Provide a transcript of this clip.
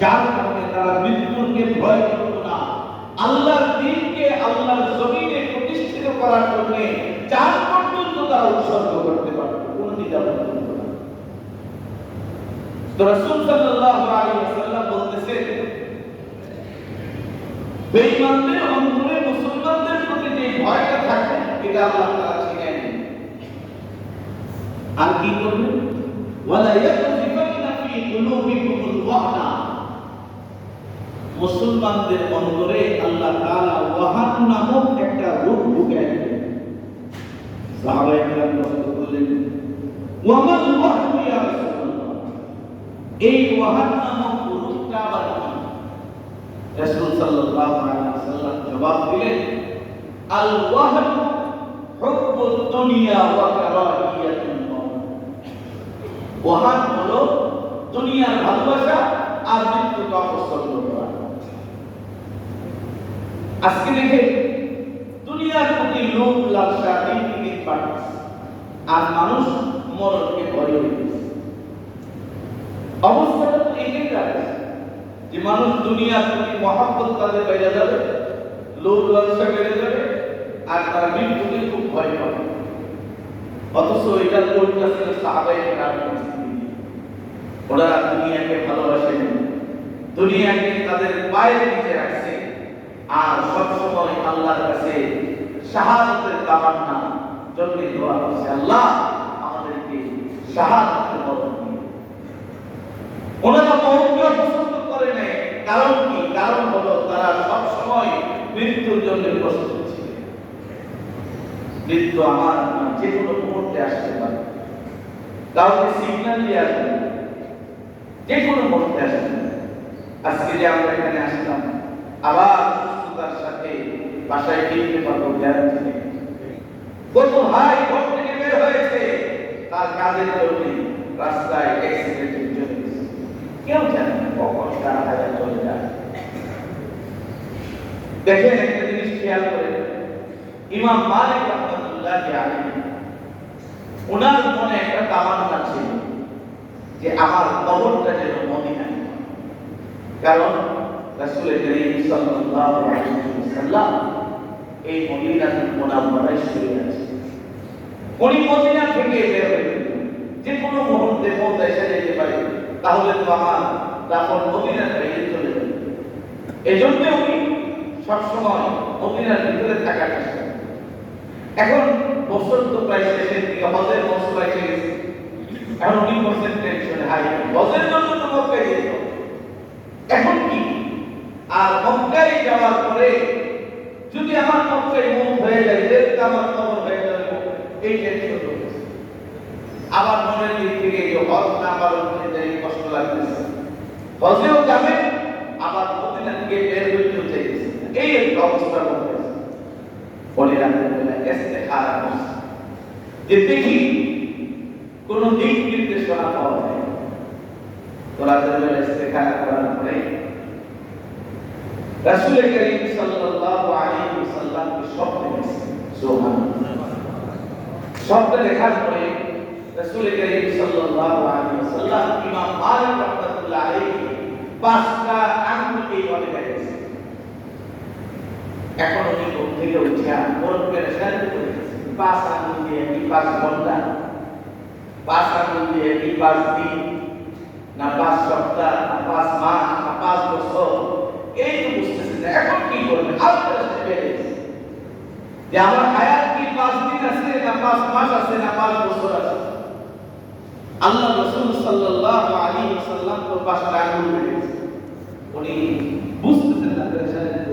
যার কারণে তারা মৃত্যুকে ভয় করত না। আল্লাহর দ্বীনকে আল্লাহর জমিনে প্রতিষ্ঠিত করার জন্য জান পর্যন্ত তারা উৎসর্গ করতে পারত, কোনো দ্বিধা করত না। তো রাসূল সাল্লাল্লাহু আলাইহি ওয়াসাল্লাম বলতেছেন, বেঈমানদের অন্তরে মুসলমানদের প্রতি যে ভয়টা থাকে এটা আল্লাহ তাআলা ছিলেন। আর কি করবেন? ওয়ালা ইয়াকযিফান্না ফি কুলুবিকুমুল ওয়াহনা, মুসলমানদের অন্তরে আল্লাহ তাআলা ওয়াহান নামক একটা রূপ ঢুকায় দেন। সাহাবায়ে কেরাম প্রশ্ন করলেন, ওয়ামাল ওয়াহনু ইয়া রাসূলুল্লাহ, এই ওয়াহান নামক রূপটা আবার কি? রাসূল সাল্লাল্লাহু আলাইহি ওয়াসাল্লাম জবাব দিলেন, আল ওয়াহনু হুব্বুদ দুনিয়া ওয়া কারাহিয়াতুল মাউত। ওয়াহান হলো দুনিয়ার ভালোবাসা আর মৃত্যুকে অপছন্দ করা। আজকে দেখে দুনিয়ার প্রতি লোভ লালসা দিন দিন বাড়ছে, আর মানুষ মরণকে ভয় পেয়েছে। অবস্থাটা তো এটাই দাঁড়াচ্ছে যে মানুষ দুনিয়ার প্রতি মহব্বত তাদের বেড়ে যাবে, লোভ লালসা বেড়ে যাবে, আর তারা মৃত্যুকে খুব ভয় পাবে। অথচ এটা লোকটা ছিল সাহাবায়ে কেরাম। ওরা দুনিয়াকে ভালোবাসেন, দুনিয়াকে তাদের পায়ের নিচে রাখছে, আর সবসময় আল্লাহর কাছে শাহাদাতের তামান্না জন্য দোয়া করছে, আল্লাহ আমাদেরকে শাহাদাতের বরকত দিন। ওনারা মৌতকে পছন্দ করে নাই। কারণ কি? কারণ হলো তারা সবসময় মৃত্যুর জন্য প্রস্তুত ছিল। মৃত্যু আমার যে কোনো মুহূর্তে আসতে পারে, কাউকে সিগন্যাল দিয়ে আসবে, যে কোনো মুহূর্তে আসতে পারে। আজকে যে আমরা এখানে আসলাম, আবার সুস্থতার সাথে বাসায় ফিরতে পারবো গ্যারান্টি নেই। কত ভাই ঘর থেকে বের হয়েছে, তার কাজের জন্য রাস্তায় অ্যাক্সিডেন্টের জন্য কেউ জানে না কখন তার হাজার চলে যায়। দেখেন একটা জিনিস খেয়াল করে, ইমাম মালিক রাহমাতুল্লাহি আলাইহি ওনার মনে একটা তামান্না ছিল যে আমার কবরটা যেন মদিনায়। কারণ রাসূল করিম সাল্লাল্লাহু আলাইহি ওয়াসাল্লাম এই মদিনাতুল মুনাওয়ারায় শুয়ে আছে। উনি মদিনা থেকে বের হয়ে যে কোনো মুহূর্তে মওত এসে যেতে পারে, তাহলে তো আমার দাফন মদিনার বাইরে চলে যাবে। এজন্য উনি সবসময় মদিনার ভিতরে থাকার চেষ্টা করেন। এখন বছর তো প্রায় শেষের দিকে, হজের বছর এসে গেছে। এখন উনি বলছেন টেনশনে, হাই হজের জন্য তো মক্কায় যেতে হবে, এখন কি? আর মক্কায় যাওয়ার পরে যদি আমার মক্কায় মওত হয়ে যায়, যেহেতু আমার কবর হয়ে যাবে, এই টেনশন হচ্ছে। আবার মনের দিক থেকে যে হজ না পালন করতে যাই কষ্ট লাগতেছে, হজেও যাবে আবার মদিনা থেকে বের হইতেও চাইতেছে, এই একটা অবস্থার মধ্যে আছে। বলে রাখতে বেলা ইস্তেখারা করছে যে দেখি কোন দিক নির্দেশনা পাওয়া যায়। তো রাতের বেলা ইস্তেখারা করার পরে রাসূল করিম সাল্লাল্লাহু আলাইহি ওয়াসাল্লামকে স্বপ্নে দেখেছেন। সুবহানাল্লাহ। স্বপ্নে দেখার পরে রাসূল করিম সাল্লাল্লাহু আলাইহি ওয়াসাল্লাম ইমাম মালিক রাহমাতুল্লাহ আলাইহি পাঁচটা আঙ্গুল এইভাবে দেখেছেন। এখন উনি ঘুম থেকে উঠে বড় পেরেশান হয়ে গেছেন। পাঁচ আঙ্গুল দিয়ে কি 5 ঘন্টা, 5 আঙ্গুল দিয়ে কি 5 দিন, না 5 সপ্তাহ, না 5 মাস, না 5 বছর, এই তো বুঝতেছেন না। এখন কি করবেন? আপনার সাথে বেড়েছে যে আমার হায়াত কি 5 দিন আছে, না 5 মাস আছে, না 5 বছর আছে। আল্লাহ রাসূল সাল্লাল্লাহু আলাইহি ওয়াসাল্লাম তো 5টা আঙ্গুল বেড়েছে। উনি